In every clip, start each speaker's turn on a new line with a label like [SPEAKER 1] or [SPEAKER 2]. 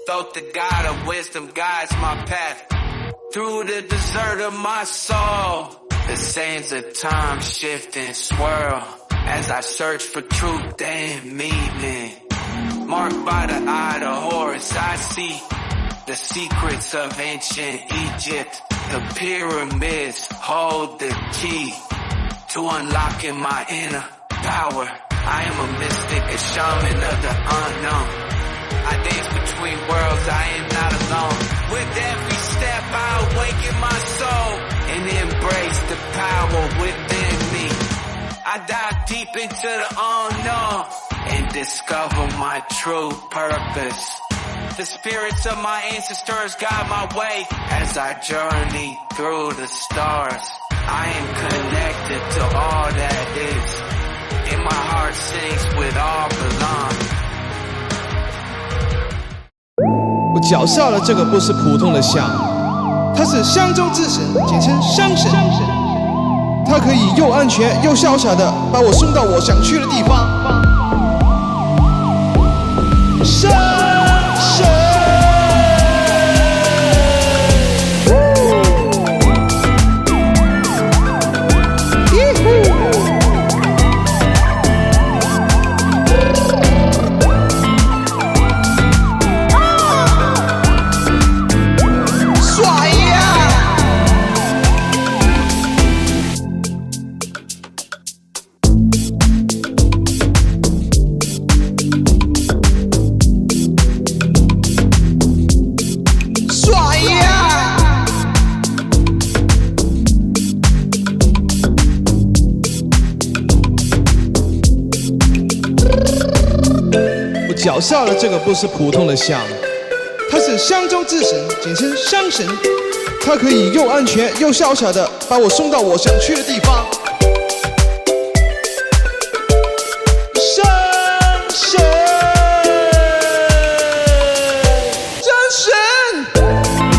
[SPEAKER 1] Thoth, the god of wisdom, guides my path through the desert of my soul. The sands of time shift and swirl as I search for truth and meaning. Marked by the eye of Horus, I see the secrets of ancient Egypt. The pyramids hold the key to unlocking my inner power. I am a mystic, a shaman of the unknown. I dance between worlds, I am not alone. With every step I awaken my soul and embrace the power within me. I dive deep into the unknown and discover my true purpose. The spirits of my ancestors guide my way as I journey through the stars. I am connected to all that is, and my heart sings with all belong.
[SPEAKER 2] 我脚下的这个不是普通的象，它是香中之神，简称香神。它可以又安全又潇洒的把我送到我想去的地方。香神。脚下的这个不是普通的象，它是香中之神，简称香神。它可以又安全又潇洒的把我送到我想去的地方。香神，真神！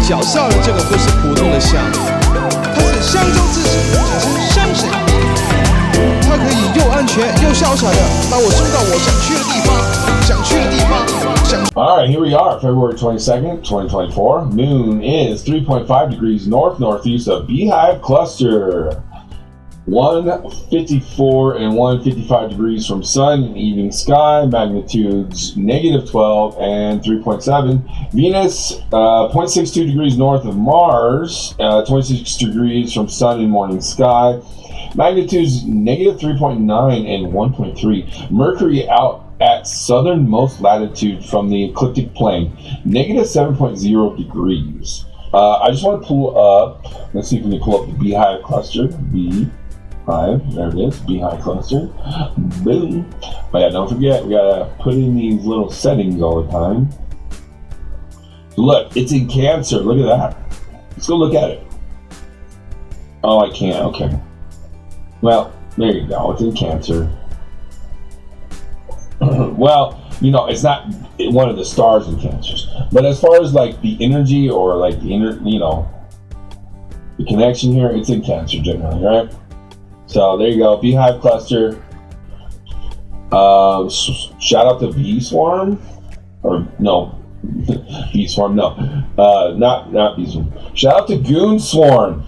[SPEAKER 2] 脚下的这个不是普通的象，它是香中之神，简称香神。它可以又安全又潇洒的把我送到我想去的地方。
[SPEAKER 3] All right, here we are, February 22nd, 2024. Moon is 3.5 degrees north-northeast of Beehive Cluster. 154 and 155 degrees from sun and evening sky. Magnitudes -12 and 3.7. Venus, 0.62 degrees north of Mars. 26 degrees from sun and morning sky. Magnitudes -3.9 and 1.3. Mercury out at southernmost latitude from the ecliptic plane, -7.0 degrees. I just want to pull up, let's see if we can pull up the Beehive Cluster. Beehive, there it is, Beehive Cluster. Boom. But yeah, don't forget, we gotta put in these little settings all the time. Look, it's in Cancer, look at that. Let's go look at it. Oh, I can't, okay. Well, there you go, it's in Cancer. Well, you know, it's not one of the stars in Cancers, but as far as like the energy or like the the connection here, it's in Cancer generally, right? So there you go, Beehive Cluster. Shout out to Bee Swarm, or no, Bee Swarm, no, not Bee Swarm. Shout out to Goon Swarm.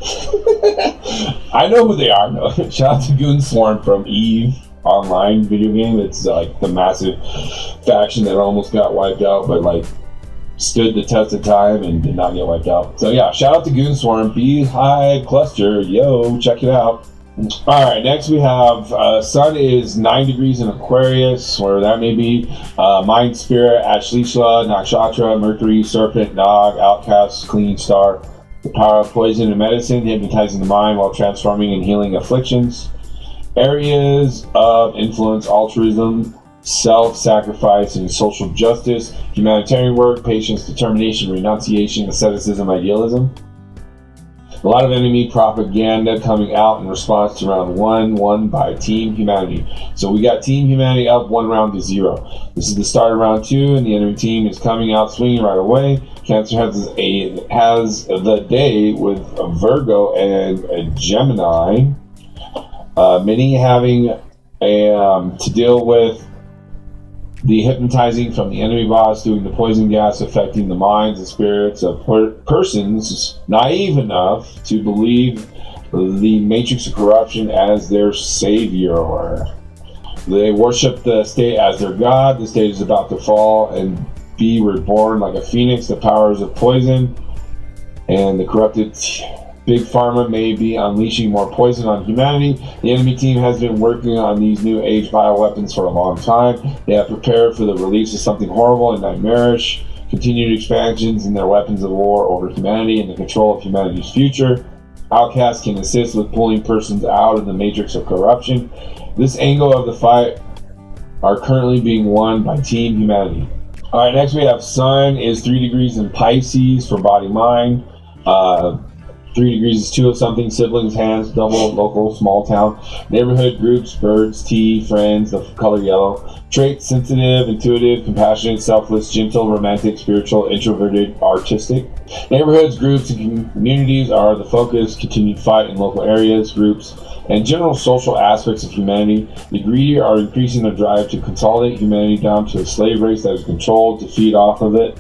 [SPEAKER 3] I know who they are. No, shout out to Goon Swarm from Eve online video game. It's like the massive faction that almost got wiped out, but like stood the test of time and did not get wiped out. So yeah, shout out to Goon Swarm, Beehive Cluster, yo, check it out. All right, next we have Sun is 9 degrees in Aquarius, wherever that may be. Mind Spirit, Ashlishla, Nakshatra, Mercury, Serpent, Nog, Outcast, Clean Star. The power of poison and medicine, hypnotizing the mind while transforming and healing afflictions. Areas of influence, altruism, self-sacrifice, and social justice. Humanitarian work, patience, determination, renunciation, asceticism, idealism. A lot of enemy propaganda coming out in response to round 1 won by Team Humanity. So we got Team Humanity up 1 round to 0. This is the start of round 2, and the enemy team is coming out swinging right away. Cancer has the day with a Virgo and a Gemini. Many having to deal with the hypnotizing from the enemy boss doing the poison gas affecting the minds and spirits of persons naive enough to believe the matrix of corruption as their savior. They worship the state as their god. The state is about to fall and be reborn like a phoenix. The powers of poison and the corrupted Big Pharma may be unleashing more poison on humanity. The enemy team has been working on these new age bioweapons for a long time. They have prepared for the release of something horrible and nightmarish, continued expansions in their weapons of war over humanity and the control of humanity's future. Outcasts can assist with pulling persons out of the matrix of corruption. This angle of the fight are currently being won by Team Humanity. Alright, next we have Sun is 3 degrees in Pisces for body-mind. 3 degrees is 2 of something, siblings, hands, double, local, small town, neighborhood, groups, birds, tea, friends, the color yellow. Traits, sensitive, intuitive, compassionate, selfless, gentle, romantic, spiritual, introverted, artistic. Neighborhoods, groups, and communities are the focus. Continued fight in local areas, groups, and general social aspects of humanity. The greedy are increasing their drive to consolidate humanity down to a slave race that is controlled to feed off of it.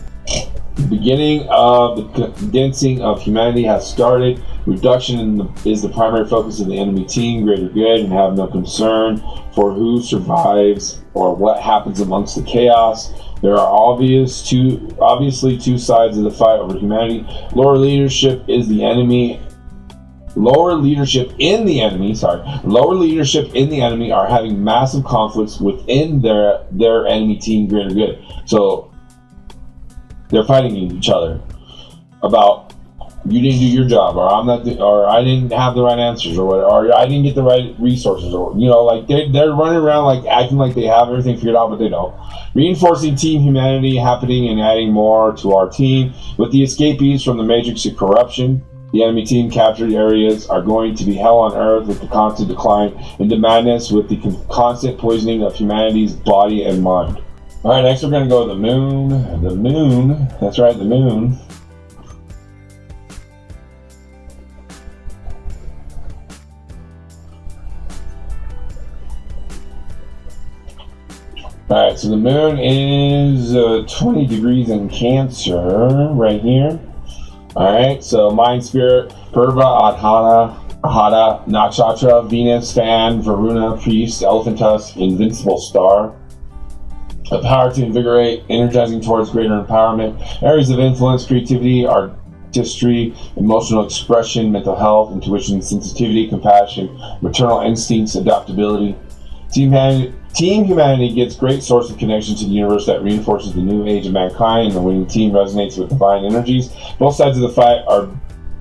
[SPEAKER 3] The beginning of the condensing of humanity has started. Reduction is the primary focus of the enemy team, greater good, and have no concern for who survives or what happens amongst the chaos. There are obviously two sides of the fight over humanity. Lower leadership in the enemy are having massive conflicts within their enemy team, greater good. So they're fighting each other about you didn't do your job, or or I didn't have the right answers, or whatever, or I didn't get the right resources, or like they're running around like acting like they have everything figured out, but they don't. Reinforcing Team Humanity happening and adding more to our team with the escapees from the matrix of corruption. The enemy team captured areas are going to be hell on earth with the constant decline into madness with the constant poisoning of humanity's body and mind. Alright, next we're going to go to the moon. The moon, that's right, the moon. Alright, so the moon is 20 degrees in Cancer, right here. Alright, so mind, spirit, Purva, Adhana, Nakshatra, Venus, Fan, Varuna, Priest, Elephant Tusk, Invincible Star. The power to invigorate, energizing towards greater empowerment. Areas of influence, creativity, artistry, emotional expression, mental health, intuition, sensitivity, compassion, maternal instincts, adaptability. Team Humanity gets great source of connection to the universe that reinforces the new age of mankind, and the winning team resonates with divine energies. Both sides of the fight are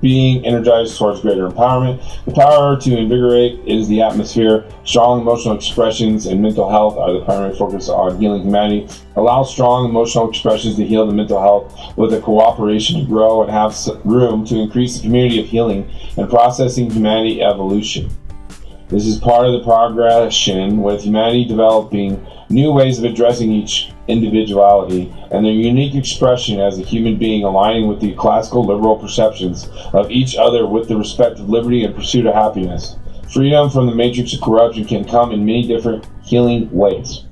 [SPEAKER 3] being energized towards greater empowerment. The power to invigorate is the atmosphere. Strong emotional expressions and mental health are the primary focus on healing humanity. Allow strong emotional expressions to heal the mental health with a cooperation to grow and have room to increase the community of healing and processing humanity evolution. This is part of the progression with humanity developing new ways of addressing each individuality and their unique expression as a human being, aligning with the classical liberal perceptions of each other with the respect of liberty and pursuit of happiness. Freedom from the matrix of corruption can come in many different healing ways.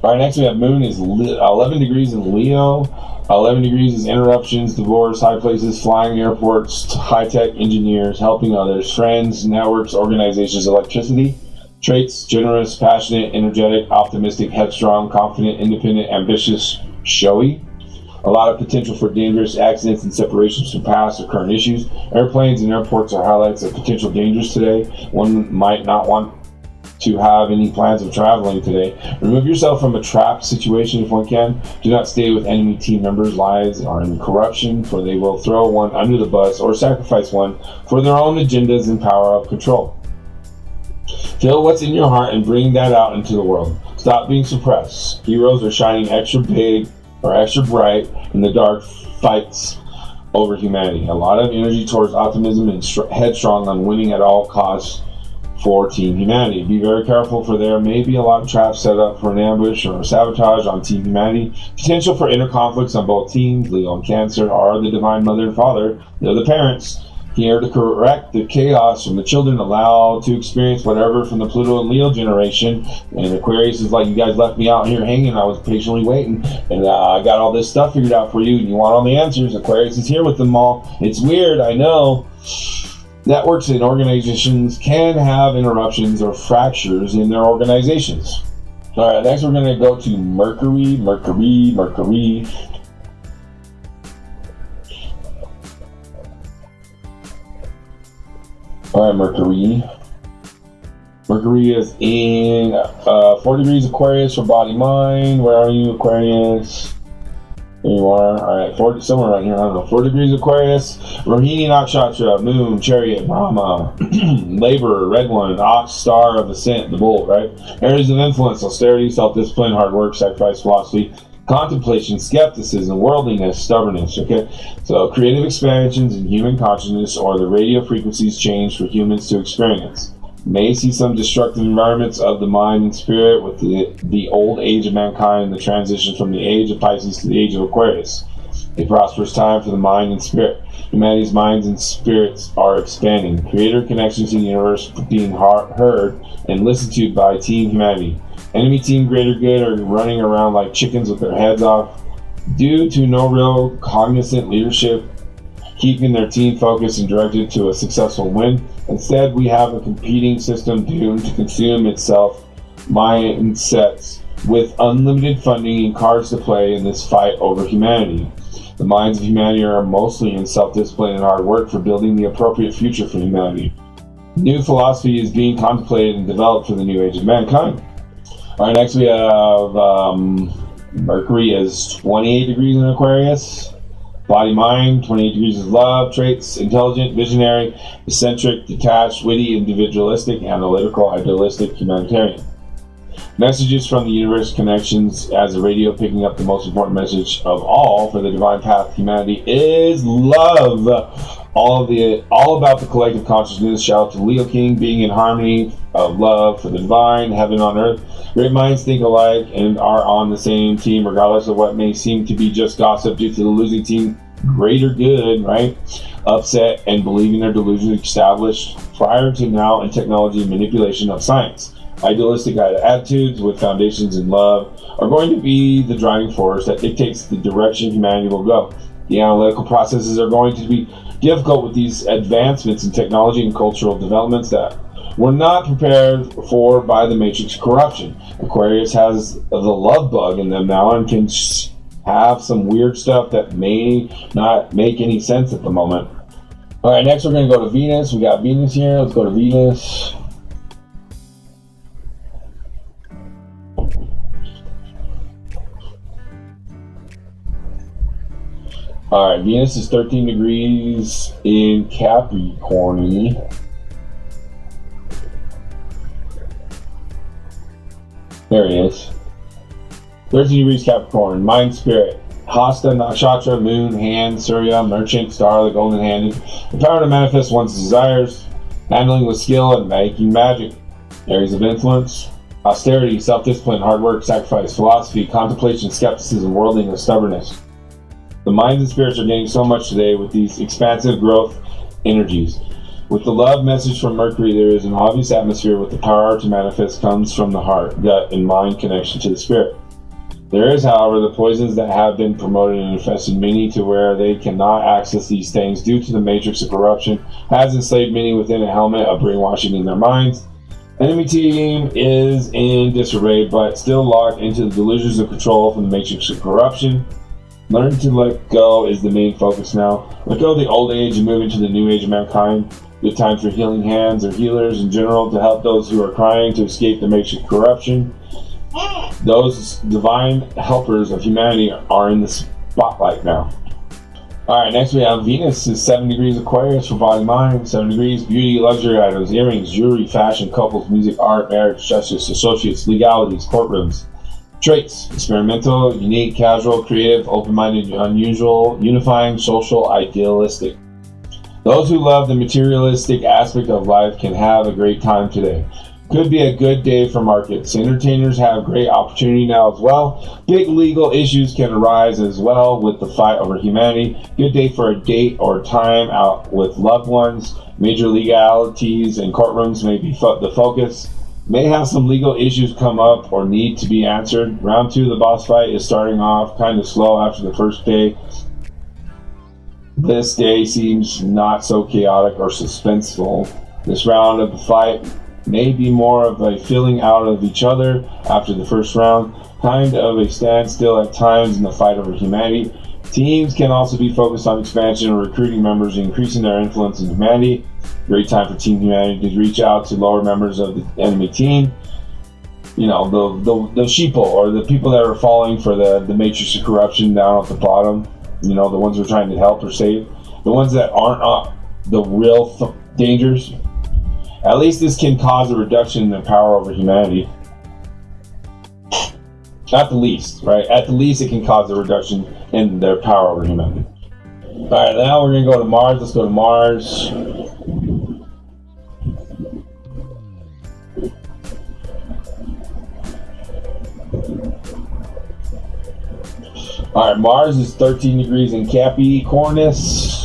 [SPEAKER 3] Alright, next we have Moon is 11 degrees in Leo. 11 degrees is interruptions, divorce, high places, flying airports, high-tech engineers, helping others, friends, networks, organizations, electricity. Traits, generous, passionate, energetic, optimistic, headstrong, confident, independent, ambitious, showy. A lot of potential for dangerous accidents and separations from past or current issues. Airplanes and airports are highlights of potential dangers today. One might not want to have any plans of traveling today. Remove yourself from a trapped situation if one can. Do not stay with enemy team members. Lies are in corruption, for they will throw one under the bus or sacrifice one for their own agendas and power of control. Feel what's in your heart and bring that out into the world. Stop being suppressed. Heroes are shining extra big or extra bright in the dark fights over humanity. A lot of energy towards optimism and headstrong on winning at all costs for Team Humanity. Be very careful, for there may be a lot of traps set up for an ambush or sabotage on Team Humanity. Potential for inner conflicts on both teams. Leo and Cancer are the Divine Mother and Father. They're the parents. Here to correct the chaos from the children, allowed to experience whatever from the Pluto and Leo generation. And Aquarius is like, you guys left me out here hanging. I was patiently waiting, and I got all this stuff figured out for you, and you want all the answers. Aquarius is here with them all. It's weird, I know. Networks and organizations can have interruptions or fractures in their organizations. All right, next we're going to go to Mercury. All right, Mercury is in 4 degrees Aquarius for body mind. Where are you, Aquarius? There you are. All right, somewhere right here. I don't know. 4 degrees Aquarius. Rohini Nakshatra, Moon, Chariot, Brahma, Labor, Red One, Ox, Star of Ascent, the Bull, right? Areas of influence: austerity, self-discipline, hard work, sacrifice, philosophy, contemplation, skepticism, worldliness, stubbornness. Okay, so creative expansions in human consciousness, or the radio frequencies change for humans to experience. May see some destructive environments of the mind and spirit with the old age of mankind and the transition from the age of Pisces to the age of Aquarius. A prosperous time for the mind and spirit. Humanity's minds and spirits are expanding. Creator connections to the universe being heard and listened to by Team Humanity. Enemy Team Greater Good are running around like chickens with their heads off due to no real cognizant leadership keeping their team focused and directed to a successful win. Instead, we have a competing system doomed to consume itself mindsets with unlimited funding and cards to play in this fight over humanity. The minds of humanity are mostly in self-discipline and hard work for building the appropriate future for humanity. New philosophy is being contemplated and developed for the new age of mankind. All right, next we have Mercury is 28 degrees in Aquarius. Body mind, 28 degrees is love, traits: intelligent, visionary, eccentric, detached, witty, individualistic, analytical, idealistic, humanitarian. Messages from the universe, connections as a radio picking up the most important message of all for the divine path of humanity is love. All about the collective consciousness. Shout out to Leo King, being in harmony of love for the divine, heaven on earth. Great minds think alike and are on the same team, regardless of what may seem to be just gossip due to the losing team. Greater good, right? Upset and believing their delusions established prior to now in technology and manipulation of science. Idealistic attitudes with foundations in love are going to be the driving force that dictates the direction humanity will go. The analytical processes are going to be difficult with these advancements in technology and cultural developments that were not prepared for by the matrix corruption. Aquarius has the love bug in them now and can have some weird stuff that may not make any sense at the moment. All right, next we're going to go to Venus. We got Venus here. Let's go to Venus. All right, Venus is 13 degrees in Capricorn. There he is. 13 degrees Capricorn. Mind, spirit. Hasta, Nakshatra, Moon, Hand, Surya, Merchant, Star, the Golden Handed. The power to manifest one's desires. Handling with skill and making magic. Areas of influence. Austerity, self-discipline, hard work, sacrifice, philosophy, contemplation, skepticism, worldliness, stubbornness. The minds and spirits are getting so much today with these expansive growth energies. With the love message from Mercury, there is an obvious atmosphere with the power to manifest comes from the heart, gut, and mind connection to the spirit. There is, however, the poisons that have been promoted and infested many to where they cannot access these things due to the matrix of corruption has enslaved many within a helmet of brainwashing in their minds. Enemy team is in disarray, but still locked into the delusions of control from the matrix of corruption. Learn to let go is the main focus now. Let go of the old age and move into the new age of mankind. Good time for healing hands or healers in general to help those who are crying to escape the matrix of corruption. Those divine helpers of humanity are in the spotlight now. Alright, next we have Venus is 7 degrees Aquarius for body mind. 7 degrees, beauty, luxury items, earrings, jewelry, fashion, couples, music, art, marriage, justice, associates, legalities, courtrooms. Traits: experimental, unique, casual, creative, open-minded, unusual, unifying, social, idealistic. Those who love the materialistic aspect of life can have a great time today. Could be a good day for markets. Entertainers have great opportunity now as well. Big legal issues can arise as well with the fight over humanity. Good day for a date or time out with loved ones. Major legalities and courtrooms may be the focus. May have some legal issues come up or need to be answered. Round 2 of the boss fight is starting off kind of slow after the first day. This day seems not so chaotic or suspenseful. This round of the fight may be more of a filling out of each other after the first round, kind of a standstill at times in the fight over humanity. Teams can also be focused on expansion or recruiting members and increasing their influence in humanity. Great time for Team Humanity to reach out to lower members of the enemy team. You know, the sheeple, or the people that are falling for the matrix of corruption down at the bottom. You know, the ones we're trying to help or save. The ones that aren't the real dangers. At least this can cause a reduction in their power over humanity. At the least, right? At the least, it can cause a reduction in their power over humanity. Alright, now we're going to go to Mars. Let's go to Mars. Alright, Mars is 13 degrees in Capricornus.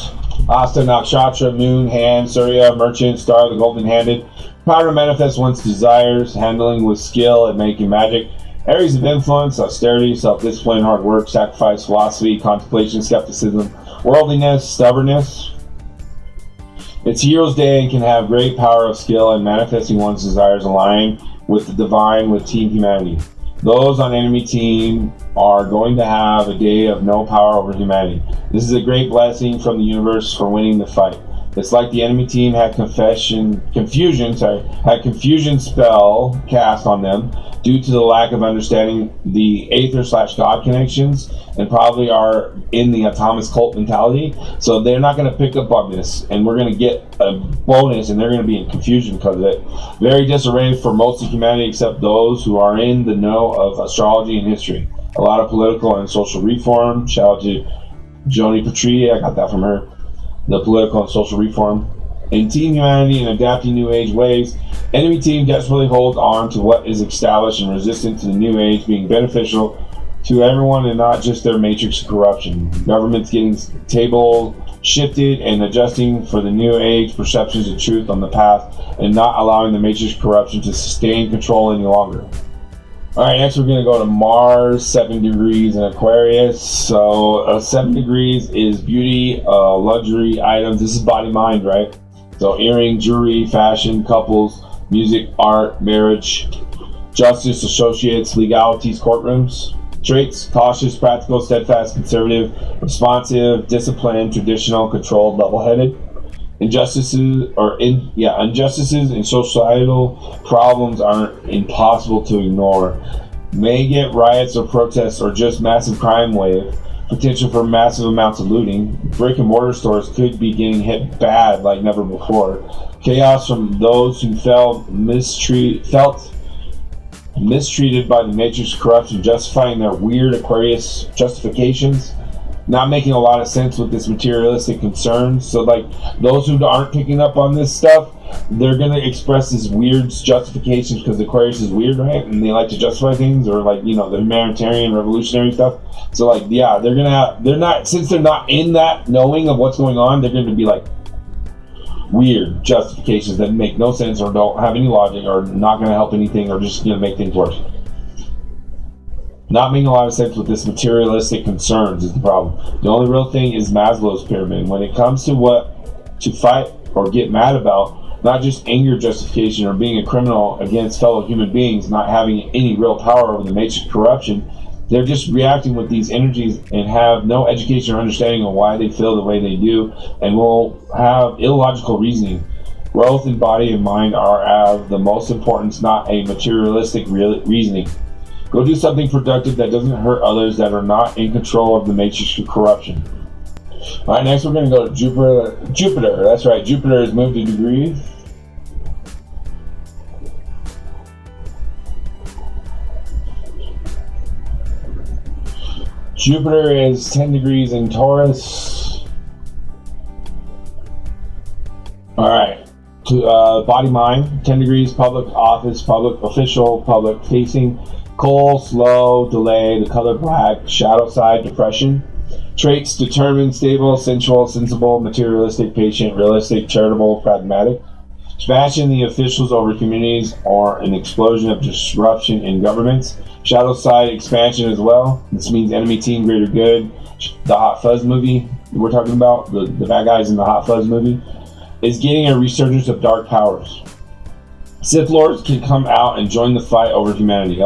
[SPEAKER 3] Asta, Nakshatra, Moon, Hand, Surya, Merchant, Star, the Golden-Handed. Power to manifest one's desires, handling with skill and making magic. Areas of influence, austerity, self-discipline, hard work, sacrifice, philosophy, contemplation, skepticism, worldliness, stubbornness. It's Hero's Day and can have great power of skill in manifesting one's desires align with the divine with Team Humanity. Those on enemy team are going to have a day of no power over humanity. This is a great blessing from the universe for winning the fight. It's like the enemy team had confusion spell cast on them due to the lack of understanding the Aether/God connections, and probably are in the Atomic cult mentality. So they're not going to pick up on this, and we're going to get a bonus, and they're going to be in confusion because of it. Very disarrayed for most of humanity except those who are in the know of astrology and history. A lot of political and social reform. Shout out to Joni Petrie, I got that from her. The political and social reform. In Team Humanity and adapting New Age ways, enemy team desperately holds on to what is established and resistant to the New Age being beneficial to everyone and not just their matrix of corruption. Governments getting table shifted and adjusting for the New Age perceptions of truth on the path and not allowing the matrix of corruption to sustain control any longer. Alright, next we're going to go to Mars, 7 degrees in Aquarius. So 7 degrees is beauty, luxury items. This is body-mind, right? So earring, jewelry, fashion, couples, music, art, marriage, justice, associates, legalities, courtrooms. Traits: cautious, practical, steadfast, conservative, responsive, disciplined, traditional, controlled, level-headed. Injustices and societal problems aren't impossible to ignore. May get riots or protests or just massive crime wave. Potential for massive amounts of looting. Brick and mortar stores could be getting hit bad like never before. Chaos from those who felt mistreated by the matrix of corruption, justifying their weird Aquarius justifications. Not making a lot of sense with this materialistic concern. So like those who aren't picking up on this stuff, they're going to express this weird justifications because Aquarius is weird, right? And they like to justify things, or like, you know, the humanitarian revolutionary stuff. So like, yeah, since they're not in that knowing of what's going on, they're going to be like weird justifications that make no sense or don't have any logic or not going to help anything or just going to make things worse. Not making a lot of sense with this materialistic concerns is the problem. The only real thing is Maslow's pyramid. When it comes to what to fight or get mad about, not just anger justification or being a criminal against fellow human beings, not having any real power over the matrix of corruption, they're just reacting with these energies and have no education or understanding of why they feel the way they do, and will have illogical reasoning. Growth in body and mind are of the most importance, not a materialistic reasoning. Go do something productive that doesn't hurt others that are not in control of the matrix of corruption. Alright, next we're going to go to Jupiter. That's right, Jupiter has moved a degree. Jupiter is 10 degrees in Taurus. Alright, body mind, 10 degrees, public office, public official, public facing, cold, slow, delay, the color black, shadow side, depression. Traits: determined, stable, sensual, sensible, materialistic, patient, realistic, charitable, pragmatic. Expansion: the officials over communities, or an explosion of disruption in governments. Shadow side, expansion as well. This means enemy team, greater good. The Hot Fuzz movie we're talking about, the bad guys in the Hot Fuzz movie, is getting a resurgence of dark powers. Sith Lords can come out and join the fight over humanity.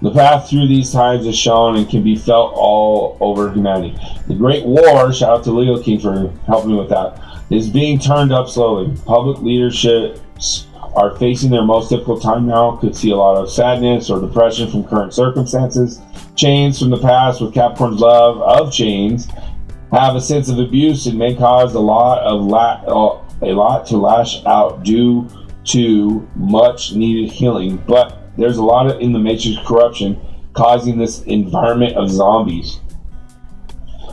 [SPEAKER 3] The path through these times is shown and can be felt all over humanity. The Great War, shout out to Legal King for helping me with that, is being turned up slowly. Public leaderships are facing their most difficult time now. Could see a lot of sadness or depression from current circumstances. Chains from the past, with Capricorn's love of chains, have a sense of abuse and may cause a lot to lash out due to much needed healing. But there's a lot in the matrix corruption causing this environment of zombies.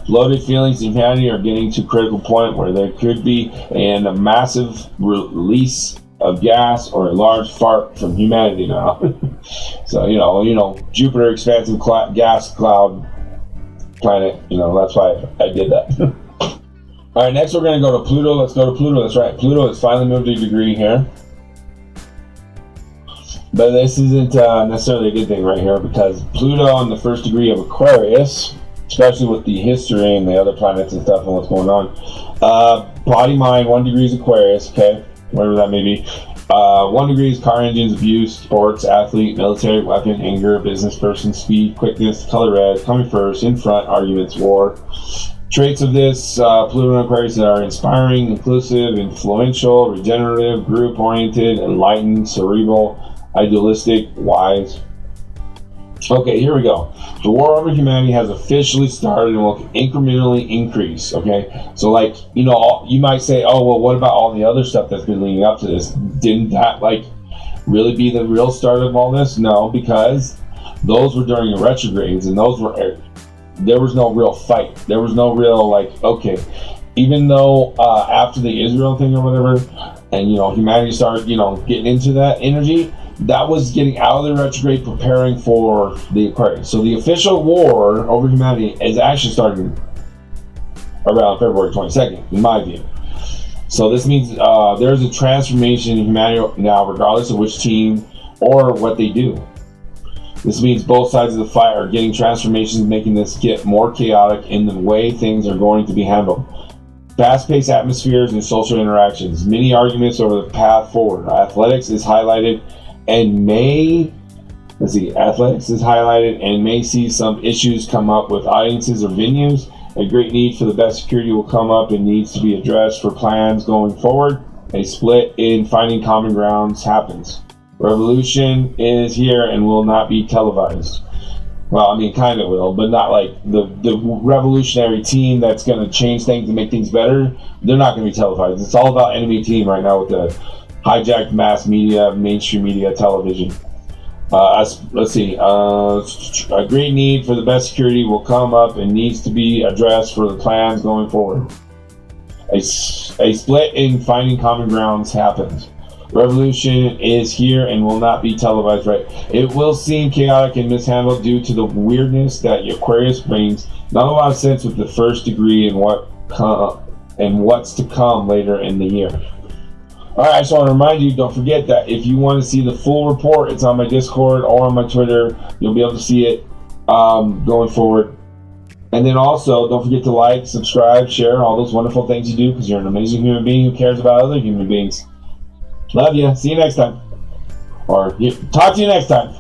[SPEAKER 3] Loaded feelings in humanity are getting to a critical point where there could be a massive release of gas or a large fart from humanity now. So, Jupiter expansive gas cloud planet, that's why I did that. All right, next we're going to go to Pluto. Let's go to Pluto. That's right. Pluto has finally moved a degree here. But this isn't necessarily a good thing right here, because Pluto in the first degree of Aquarius, especially with the history and the other planets and stuff and what's going on. Body, mind, 1 degree is Aquarius, okay? Whatever that may be. 1 degree is car engines, abuse, sports, athlete, military, weapon, anger, business person, speed, quickness, color red, coming first, in front, arguments, war. Traits of this Pluto and Aquarius are inspiring, inclusive, influential, regenerative, group-oriented, enlightened, cerebral, idealistic, wise. Okay, here we go. The war over humanity has officially started and will incrementally increase, okay? So, you might say, oh, well, what about all the other stuff that's been leading up to this? Didn't that, really be the real start of all this? No, because those were during the retrogrades, and there was no real fight. There was no real, okay, even though after the Israel thing or whatever, and, humanity started, getting into that energy, that was getting out of the retrograde, preparing for the Aquarius. So the official war over humanity is actually starting around February 22nd, in my view. So this means there's a transformation in humanity now, regardless of which team or what they do. This means both sides of the fight are getting transformations, making this get more chaotic in the way things are going to be handled. Fast-paced atmospheres and social interactions. Many arguments over the path forward. Athletics is highlighted and may see some issues come up with audiences or venues. A great need for the best security will come up and needs to be addressed for plans going forward. A split in finding common grounds happens. Revolution is here and will not be televised. Well, kind of will, but not like the revolutionary team that's going to change things and make things better. They're not going to be televised. It's all about enemy team right now with the hijacked mass media, mainstream media, television. Let's see. A great need for the best security will come up and needs to be addressed for the plans going forward. A split in finding common grounds happens. Revolution is here and will not be televised, right? It will seem chaotic and mishandled due to the weirdness that Aquarius brings. Not a lot of sense with the first degree and what's to come later in the year. Alright, I just want to remind you, don't forget that if you want to see the full report, it's on my Discord or on my Twitter. You'll be able to see it going forward. And then also, don't forget to like, subscribe, share, all those wonderful things you do, because you're an amazing human being who cares about other human beings. Love you. See you next time. Or talk to you next time.